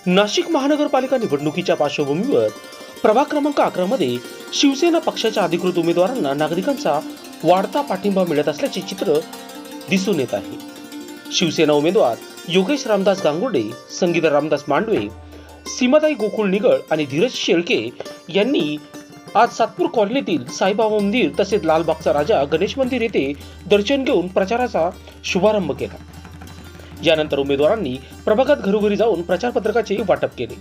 नाशिक महानगरपालिका निवडणुकीच्या पार्श्वभूमीवर प्रभाग क्रमांक 11 मध्ये शिवसेना पक्षाच्या अधिकृत उमेदवारांना नागरिकांचा वाढता पाठिंबा मिळत असल्याचे चित्र दिसून येत आहे। शिवसेना उमेदवार योगेश रामदास गांगुर्डे, संगीता रामदास मांडवे, सीमाताई गोकुळ निगळ आणि धीरज शेळके यांनी आज सातपूर कॉलनीतील साईबाबा मंदिर तसेच लालबागचा राजा गणेश मंदिर येथे दर्शन घेऊन प्रचाराचा शुभारंभ केला। यानंतर उमेदवारांनी प्रभागात घरोघरी जाऊन प्रचार पत्रकाचे वाटप केले।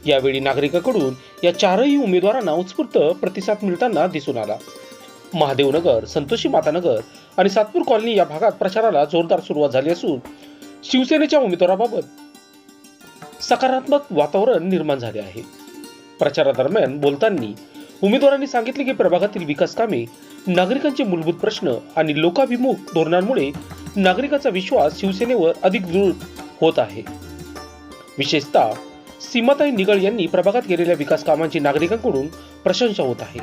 यावेळी नागरिकांकडून या चारही उमेदवारांना उत्स्फूर्त प्रतिसाद मिळताना दिसून आला। महादेवनगर, संतोषी मातानगर आणि सातपूर कॉलनी या भागात प्रचाराला जोरदार सुरुवात झाली असून शिवसेनेच्या उमेदवाराबाबत सकारात्मक वातावरण निर्माण झाले आहे। प्रचारादरम्यान बोलताना उमेदवारांनी सांगितले की प्रभागातील विकास कामे, नागरिकांचे मूलभूत प्रश्न आणि लोकाभिमुख धोरणांमुळे नागरिकांचा विश्वास शिवसेनेवर अधिक दृढ होत आहे। विशेषतः सीमाताई निगळ यांनी प्रभागात केलेल्या विकास कामांची नागरिकांकडून प्रशंसा होत आहे।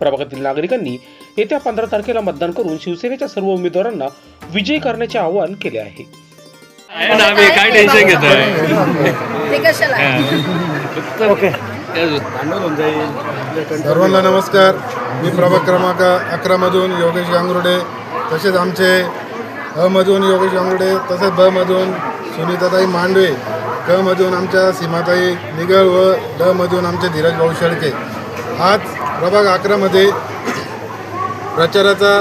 प्रभागातील नागरिकांनी येत्या 15 तारखेला मतदान करून शिवसेनेच्या सर्व उमेदवारांना विजयी करण्याचे आवाहन केले आहे। काय टेन्शन घेताय? सर्वांना नमस्कार। मी प्रभाग क्रमांक 11 मधून योगेश गांगुर्डे, तसेच आमचे अ मधून योगेश गांगुर्डे, तसेच ब मधून सुनीताताई मांडवे, क मधून आमच्या सीमाताई निगळ व ड मधून आमचे धीरज भाऊ शेळके। आज प्रभाग 11 मध्ये प्रचाराचा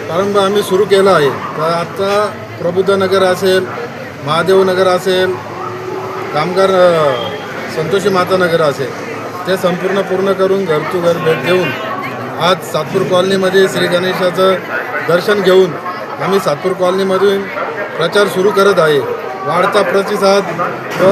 प्रारंभ आम्ही सुरू केला आहे। तर आता प्रबुद्धनगर असेल, महादेवनगर असेल, कामगार संतोषी मातानगर असेल, ते संपूर्ण पूर्ण करून घर टू घर भेट देऊन आज सातपूर कॉलनीमध्ये श्री गणेशाचं दर्शन घेऊन आम्ही सातपूर कॉलनीमधून प्रचार सुरू करत आहे। वाढता प्रतिसाद व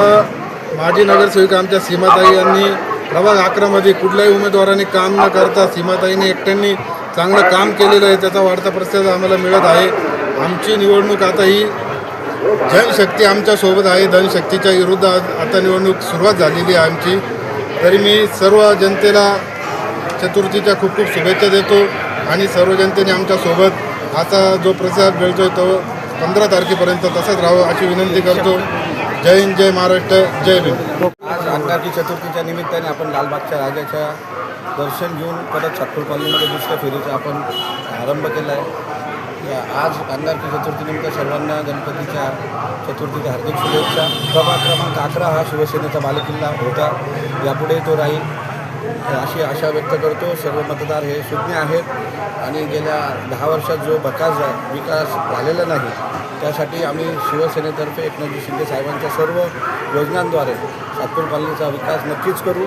माजी नगरसेविका आमच्या सीमाताई यांनी प्रभाग 11 मध्ये कुठल्याही उमेदवारांनी काम न करता सीमाताईंनी एकट्यांनी चांगलं काम केलेलं आहे, त्याचा वाढता प्रतिसाद आम्हाला मिळत आहे। आमची निवडणूक आता ही जनशक्ती आमच्यासोबत आहे, धनशक्तीच्या विरुद्ध आता निवडणूक सुरुवात झालेली आहे आमची। तरी मी सर्व जनतेला चतुर्थीच्या खूप खूप शुभेच्छा देतो आणि सर्व जनतेने आमच्यासोबत आता जो प्रतिसाद मिळतोय तो 15 तारखेपर्यंत तसंच राहावं अशी विनंती करतो। जय हिंद, जय महाराष्ट्र, जय भीम। आज अंगारकी चतुर्थीच्या निमित्ताने आपण लालबागच्या राजाच्या दर्शन घेऊन परत सातपूर कॉलनीमध्ये दुसऱ्या फेरीचा आपण आरंभ केला आहे। आज अंगारकी चतुर्थीनिमित्त सर्वांना गणपतीच्या चतुर्थीच्या हार्दिक शुभेच्छा। प्रभाग क्रमांक 11 हा शिवसेनेचा बालेकिल्ला होता, यापुढे तो राहील अशी आशा व्यक्त करतो। सर्व मतदार हे सुज्ञ आहेत आणि गेल्या 10 वर्षात जो विकास झालेला नाही त्यासाठी आम्ही शिवसेनेतर्फे एकनाथ शिंदे साहेबांच्या सर्व योजनांद्वारे सातपूर कॉलनीचा विकास नक्कीच करू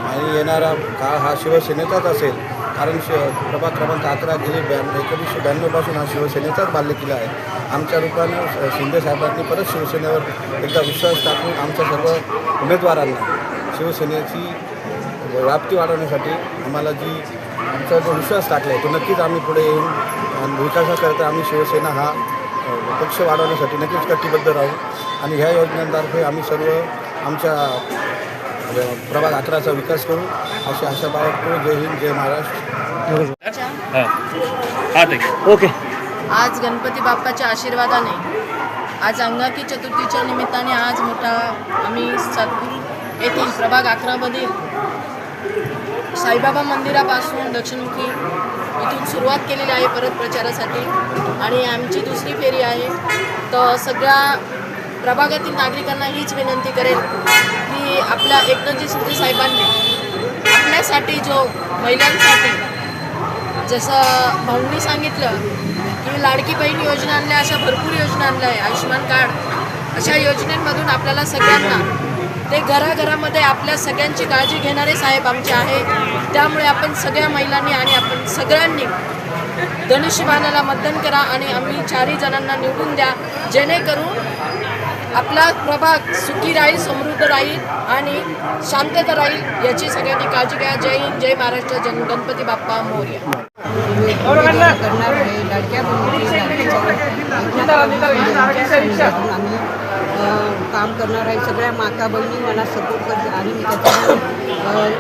आणि येणारा काळ हा शिवसेनेचाच असेल, कारण प्रभाग क्रमांक 11 गेली 1992 पासून हा शिवसेनेचाच बालेकिल्ला आहे। आमच्या रूपानं शिंदे साहेबांनी परत शिवसेनेवर एकदा विश्वास टाकून आमच्या सर्व उमेदवारांना शिवसेनेची व्याप्ती वाढवण्यासाठी आम्हाला आमचा जो विश्वास टाकला आहे तो नक्कीच आम्ही पुढे येऊन विकासाकरता आम्ही शिवसेना हा पक्ष वाढवण्यासाठी नक्कीच कटिबद्ध राहू आणि ह्या योजनांतर्फे आम्ही सर्व आमच्या प्रभाग 11चा विकास करू अशी आशा बाळगतो। जय हिंद, जय महाराष्ट्र। ओके। आज गणपती बाप्पाच्या आशीर्वादाने आज अंगारकी चतुर्थीच्या निमित्ताने आज मोठा आम्ही सातपूर येथील प्रभाग 11 मधील साईबाबा मंदिरापासून दक्षिणमुखी इथून सुरुवात केलेली आहे परत प्रचारासाठी आणि आमची दुसरी फेरी आहे। तर सगळ्या प्रभागातील नागरिकांना हीच विनंती करेल की आपल्या एकनाथजी शिंदे साहेबांनी आपल्यासाठी जो महिलांसाठी जसं भाऊंनी सांगितलं की लाडकी बहीण योजना आणल्या, अशा भरपूर योजना आणल्या आहे, आयुष्यमान कार्ड, अशा योजनेमधून आपल्याला सगळ्यांना ते घराघरामध्ये आपल्या सगळ्यांची काळजी घेणारे साहेब आमचे आहे। त्यामुळे आपण सगळ्या महिलांनी आणि आपण सगळ्यांनी धनुष्यबाणाला मतदान करा आणि आम्ही 4ही जणांना निवडून द्या, जेणेकरून आपला प्रभाग सुखी राहील, समृद्ध राहील आणि शांतता राहील याची सगळ्यांनी काळजी घ्या। जय हिंद, जय महाराष्ट्र, गणपती बाप्पा मोरया। काम करणार आहे, सगळ्या माता बहिणी मला सपोर्ट करते आणि मी त्याच्यामुळे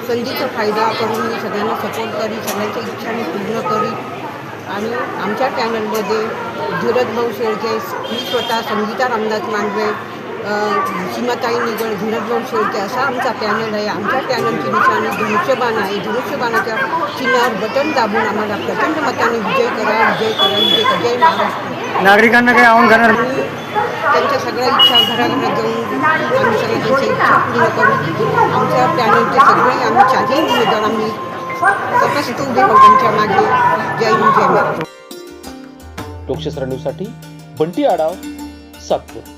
संधीचा फायदा करून मी सगळ्यांना सपोर्ट करी, सगळ्यांच्या इच्छा मी पूर्ण करी आणि आमच्या चॅनलमध्ये धीरज भाऊ शेळके, मी स्वतः संगीता रामदास मांडवे, सीमाताई निगड, धीरजभाऊ शेळके असा आमचा पॅनल आहे. आमच्या पॅनलची निशाणी धनुष्यबाण आहे. धनुष्यबाणाच्या चिन्हावर बटन दाबून आम्हाला प्रचंड मताने विजय करा, विजय करा, विजय करा. जय महाराष्ट्र. नागरिकांना काही आव्हान करणार? आणि त्यांच्या सगळ्या इच्छा घराघरात जाऊन आम्ही सगळ्या त्यांच्या इच्छा पूर्ण करू. आमच्या पॅनलचे सगळे आम्ही चारही उमेदवार आम्ही तटस्थ उभे आहोत त्यांच्या मागे. जय हिंद, जय महाराष्ट्र. लोकशास्त्र न्यूजसाठी बंटी आडाव, सातपूर.